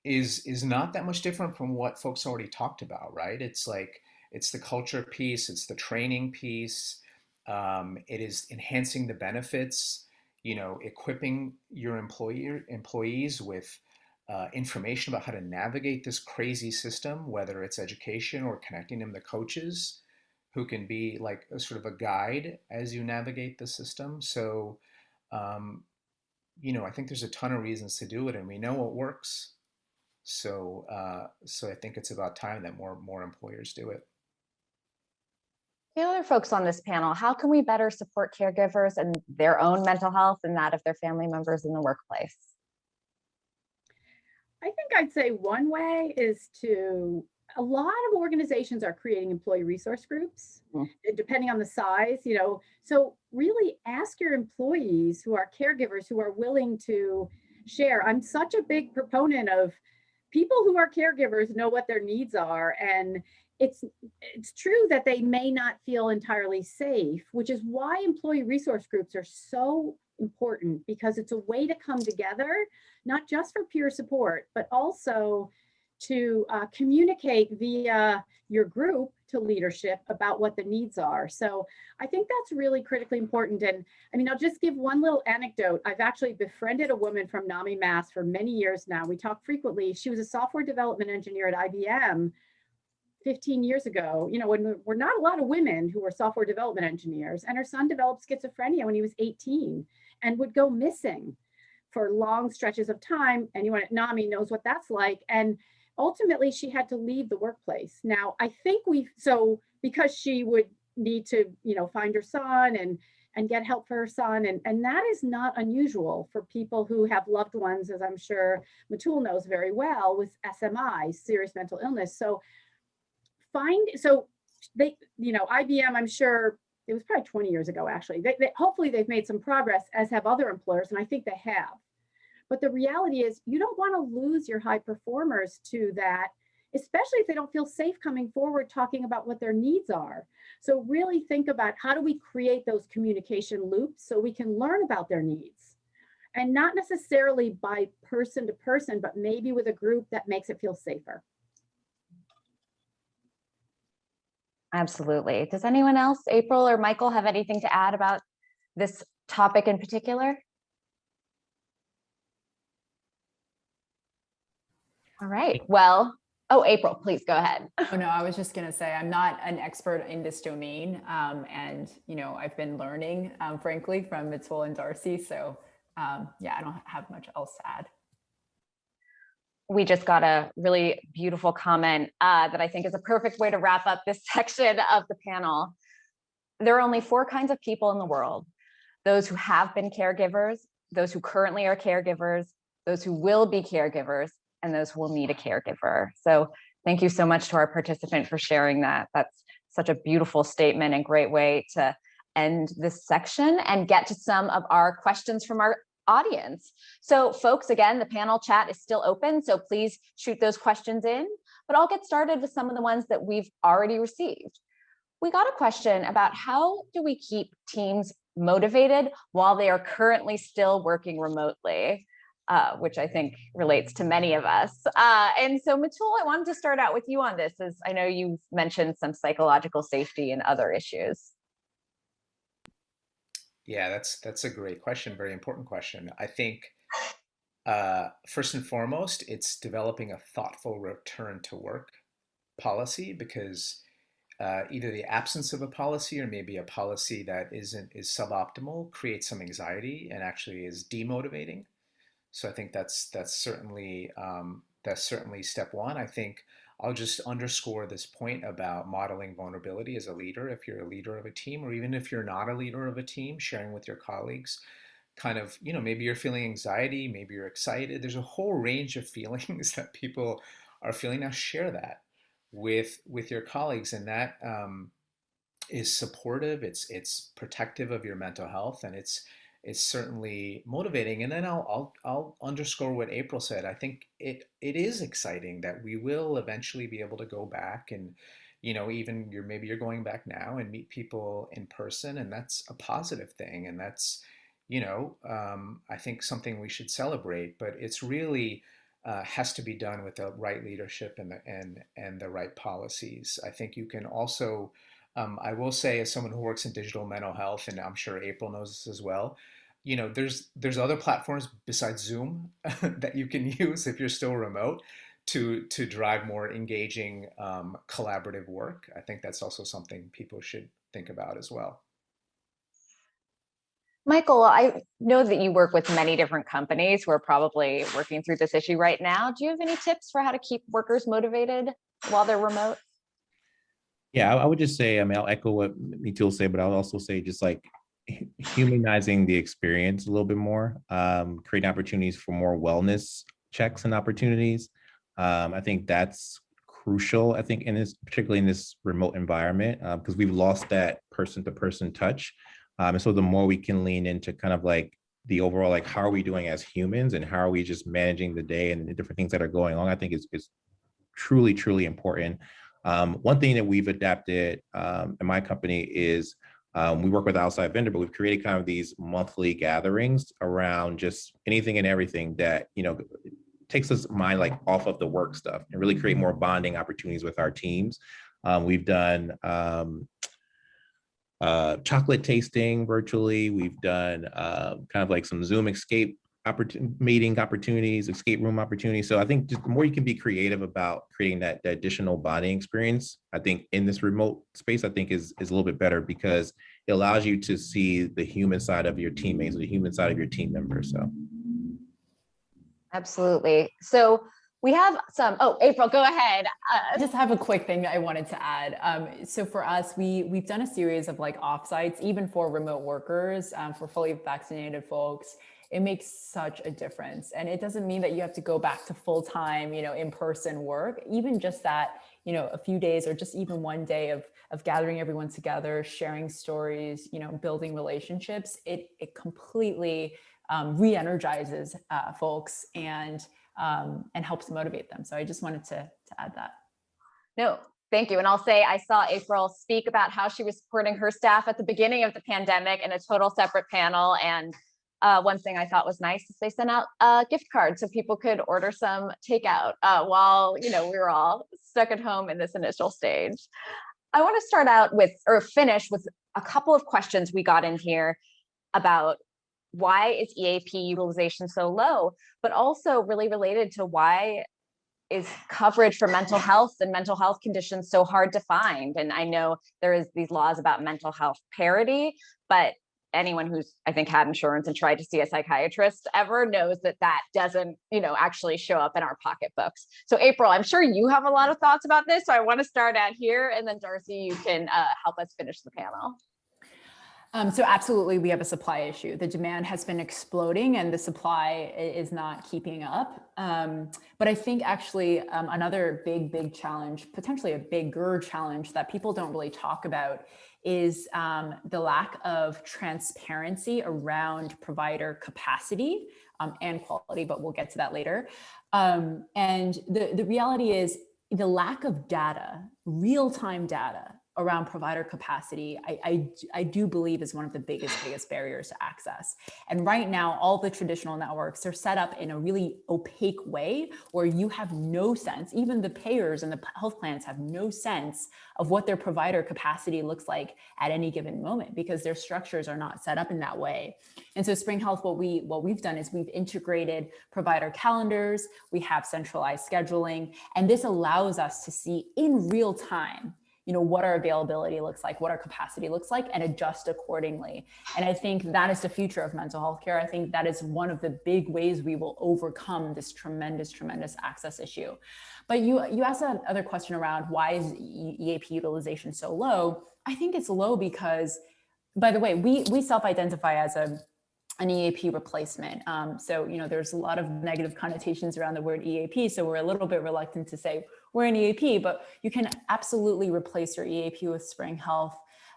is not that much different from what folks already talked about, right? It's the culture piece, it's the training piece, it is enhancing the benefits, equipping your employees with information about how to navigate this crazy system, whether it's education or connecting them to coaches, who can be like a sort of a guide as you navigate the system. So, I think there's a ton of reasons to do it, and we know what works. So, so I think it's about time that more employers do it. The other folks on this panel, how can we better support caregivers and their own mental health and that of their family members in the workplace? I think I'd say one way is a lot of organizations are creating employee resource groups, depending on the size, so really ask your employees who are caregivers who are willing to share. I'm such a big proponent of people who are caregivers know what their needs are, and it's true that they may not feel entirely safe, which is why employee resource groups are so important, because it's a way to come together, not just for peer support, but also to communicate via your group to leadership about what the needs are. So I think that's really critically important. And I mean, I'll just give one little anecdote. I've actually befriended a woman from NAMI-NYC for many years now. We talk frequently. She was a software development engineer at IBM 15 years ago, when there were not a lot of women who were software development engineers, and her son developed schizophrenia when he was 18 and would go missing for long stretches of time. Anyone at NAMI knows what that's like. And ultimately she had to leave the workplace. Now, I think because she would need to, find her son and get help for her son. And that is not unusual for people who have loved ones, as I'm sure Mitul knows very well, with SMI, serious mental illness. So IBM, I'm sure it was probably 20 years ago, actually. Hopefully they've made some progress, as have other employers, and I think they have. But the reality is you don't want to lose your high performers to that, especially if they don't feel safe coming forward talking about what their needs are. So really think about, how do we create those communication loops so we can learn about their needs? And not necessarily by person to person, but maybe with a group that makes it feel safer. Absolutely. Does anyone else, April or Michael, have anything to add about this topic in particular? All right. Well, April, please go ahead. Oh, no, I was just going to say, I'm not an expert in this domain. And, I've been learning, frankly, from Mitul and Darcy. So, yeah, I don't have much else to add. We just got a really beautiful comment that I think is a perfect way to wrap up this section of the panel. There are only 4 kinds of people in the world: those who have been caregivers, those who currently are caregivers, those who will be caregivers, and those who will need a caregiver. So thank you so much to our participant for sharing that. That's such a beautiful statement and great way to end this section and get to some of our questions from our audience. So folks, again, the panel chat is still open, so please shoot those questions in, but I'll get started with some of the ones that we've already received. We got a question about how do we keep teams motivated while they are currently still working remotely, which I think relates to many of us. And so Mitul, I wanted to start out with you on this, as I know you've mentioned some psychological safety and other issues. Yeah, that's a great question, very important question. I think first and foremost, it's developing a thoughtful return to work policy, because either the absence of a policy or maybe a policy that is suboptimal creates some anxiety and actually is demotivating. So I think that's certainly step one. I think I'll just underscore this point about modeling vulnerability as a leader. If you're a leader of a team, or even if you're not a leader of a team, sharing with your colleagues, kind of, maybe you're feeling anxiety, maybe you're excited. There's a whole range of feelings that people are feeling. Now share that with your colleagues, and that is supportive. It's protective of your mental health, and it's certainly motivating. And then I'll underscore what April said. I think it is exciting that we will eventually be able to go back and, even maybe you're going back now and meet people in person, and that's a positive thing. And that's, I think something we should celebrate, but it's really has to be done with the right leadership and the right policies. I think you can also, I will say, as someone who works in digital mental health, and I'm sure April knows this as well, there's other platforms besides Zoom that you can use if you're still remote to drive more engaging collaborative work. I think that's also something people should think about as well. Michael, I know that you work with many different companies who are probably working through this issue right now. Do you have any tips for how to keep workers motivated while they're remote? Yeah, I would just say, I mean, I'll echo what Mitul said, but I'll also say just like humanizing the experience a little bit more, creating opportunities for more wellness checks and opportunities. I think that's crucial, I think, particularly in this remote environment, because we've lost that person-to-person touch. And so the more we can lean into kind of like the overall, like, how are we doing as humans and how are we just managing the day and the different things that are going on, I think is truly, truly important. One thing that we've adapted in my company is we work with an outside vendor, but we've created kind of these monthly gatherings around just anything and everything that, you know, takes us mind like off of the work stuff and really create more bonding opportunities with our teams. We've done chocolate tasting virtually. We've done kind of like some Zoom escape meeting opportunities, escape room opportunities. So I think just the more you can be creative about creating that additional bonding experience, I think in this remote space, I think is a little bit better because it allows you to see the human side of your teammates, the human side of your team members. So. Absolutely. So we have some, oh, April, go ahead. I just have a quick thing I wanted to add. So for us, we've done a series of like offsites, even for remote workers, for fully vaccinated folks. It makes such a difference. And it doesn't mean that you have to go back to full-time, in-person work. Even just that, a few days or just even one day of gathering everyone together, sharing stories, building relationships, it completely re-energizes folks and helps motivate them. So I just wanted to add that. No, thank you. And I'll say I saw April speak about how she was supporting her staff at the beginning of the pandemic in a total separate panel. And one thing I thought was nice is they sent out a gift card so people could order some takeout while we were all stuck at home in this initial stage. I want to start out with, or finish with, a couple of questions we got in here about why is EAP utilization so low, but also really related to why is coverage for mental health and mental health conditions so hard to find. And I know there is these laws about mental health parity, but anyone who's, I think, had insurance and tried to see a psychiatrist ever knows that that doesn't, actually show up in our pocketbooks. So April, I'm sure you have a lot of thoughts about this. So I want to start out here, and then Darcy, you can help us finish the panel. So absolutely, we have a supply issue. The demand has been exploding and the supply is not keeping up. But I think actually another big challenge, potentially a bigger challenge that people don't really talk about is the lack of transparency around provider capacity and quality, but we'll get to that later. And the reality is the lack of data, real-time data around provider capacity, I do believe is one of the biggest barriers to access. And right now, all the traditional networks are set up in a really opaque way where you have no sense, even the payers and the health plans have no sense of what their provider capacity looks like at any given moment because their structures are not set up in that way. And so Spring Health, what we've done is we've integrated provider calendars, we have centralized scheduling, and this allows us to see in real time what our availability looks like, what our capacity looks like, and adjust accordingly. And I think that is the future of mental health care. I think that is one of the big ways we will overcome this tremendous access issue. But you asked another question around why is EAP utilization so low? I think it's low because, by the way, we self-identify as an EAP replacement. So, there's a lot of negative connotations around the word EAP. So we're a little bit reluctant to say we're an EAP, but you can absolutely replace your EAP with Spring Health.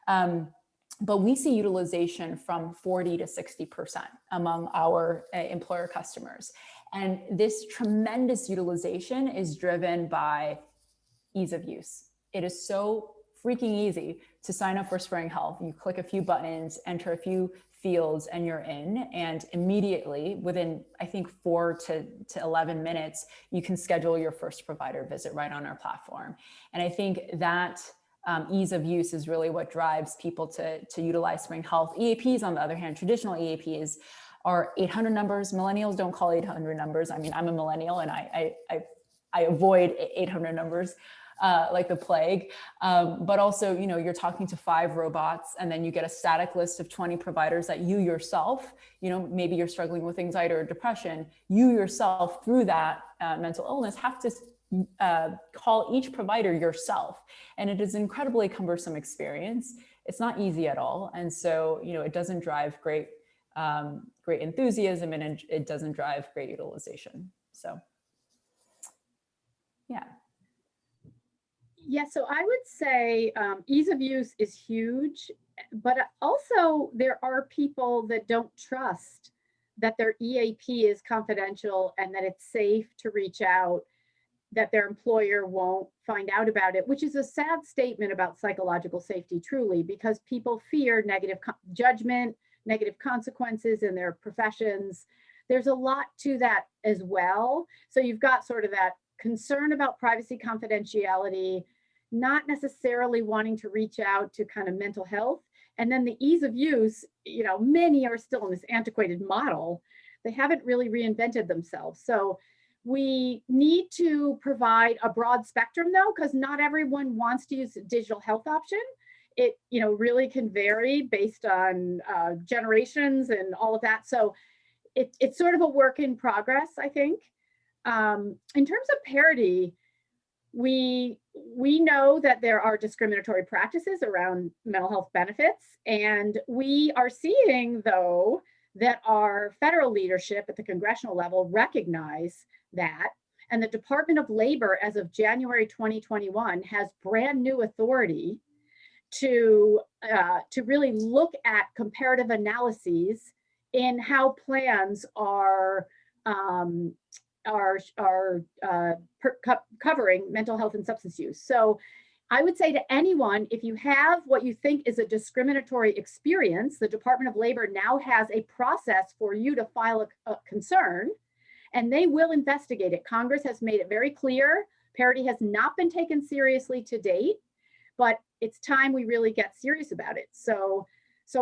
But we see utilization from 40 to 60% among our employer customers. And this tremendous utilization is driven by ease of use. It is so freaking easy to sign up for Spring Health. You click a few buttons, enter a few fields, and you're in. And immediately, within, I think, 4 to 11 minutes, you can schedule your first provider visit right on our platform. And I think that ease of use is really what drives people to utilize Spring Health. EAPs, on the other hand, traditional EAPs are 800 numbers. Millennials don't call 800 numbers. I mean, I'm a millennial and I I avoid 800 numbers like the plague. But also, you're talking to 5 robots, and then you get a static list of 20 providers that you yourself, maybe you're struggling with anxiety or depression, you yourself through that mental illness have to call each provider yourself. And it is an incredibly cumbersome experience. It's not easy at all. And so, it doesn't drive great enthusiasm, and it doesn't drive great utilization. So, yeah. Yeah, so I would say ease of use is huge, but also there are people that don't trust that their EAP is confidential and that it's safe to reach out, that their employer won't find out about it, which is a sad statement about psychological safety, truly, because people fear negative judgment, negative consequences in their professions. There's a lot to that as well. So you've got sort of that concern about privacy, confidentiality, not necessarily wanting to reach out to kind of mental health. And then the ease of use, many are still in this antiquated model. They haven't really reinvented themselves. So we need to provide a broad spectrum though, because not everyone wants to use a digital health option. It, really can vary based on generations and all of that. So it's sort of a work in progress, I think. In terms of parity, we know that there are discriminatory practices around mental health benefits, and we are seeing, though, that our federal leadership at the congressional level recognize that, and the Department of Labor, as of January 2021, has brand new authority to really look at comparative analyses in how plans are covering mental health and substance use. So I would say to anyone, if you have what you think is a discriminatory experience, the Department of Labor now has a process for you to file a concern, and they will investigate it. Congress has made it very clear. Parity has not been taken seriously to date, but it's time we really get serious about it. So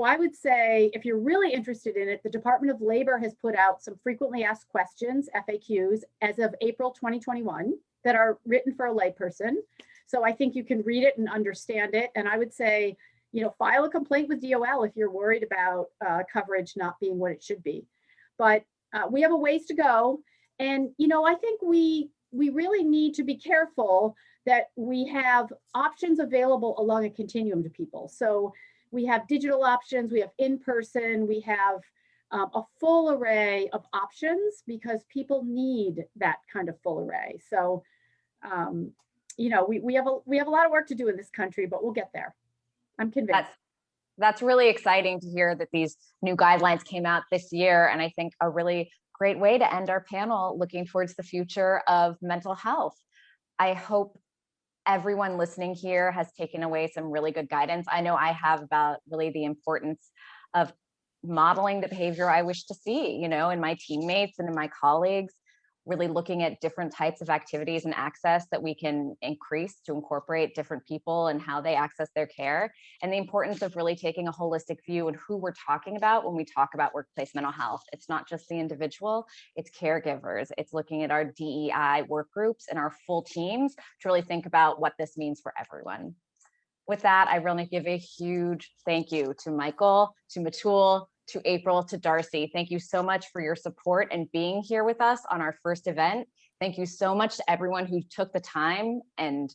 I would say, if you're really interested in it, the Department of Labor has put out some frequently asked questions, FAQs, as of April 2021 that are written for a layperson. So I think you can read it and understand it. And I would say, file a complaint with DOL if you're worried about coverage not being what it should be. But we have a ways to go. And, I think we really need to be careful that we have options available along a continuum to people. So we have digital options, we have in-person, we have a full array of options because people need that kind of full array. So, we have a lot of work to do in this country, but we'll get there. I'm convinced. That's really exciting to hear that these new guidelines came out this year, and I think a really great way to end our panel looking towards the future of mental health. I hope everyone listening here has taken away some really good guidance. I know I have, about really the importance of modeling the behavior I wish to see, in my teammates and in my colleagues, really looking at different types of activities and access that we can increase to incorporate different people and how they access their care, and the importance of really taking a holistic view and who we're talking about when we talk about workplace mental health. It's not just the individual, it's caregivers. It's looking at our DEI work groups and our full teams to really think about what this means for everyone. With that, I really give a huge thank you to Michael, to Mitul, to April, to Darcy. Thank you so much for your support and being here with us on our first event. Thank you so much to everyone who took the time and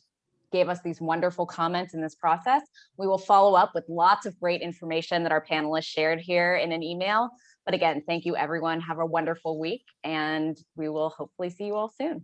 gave us these wonderful comments in this process. We will follow up with lots of great information that our panelists shared here in an email. But again, thank you everyone. Have a wonderful week, and we will hopefully see you all soon.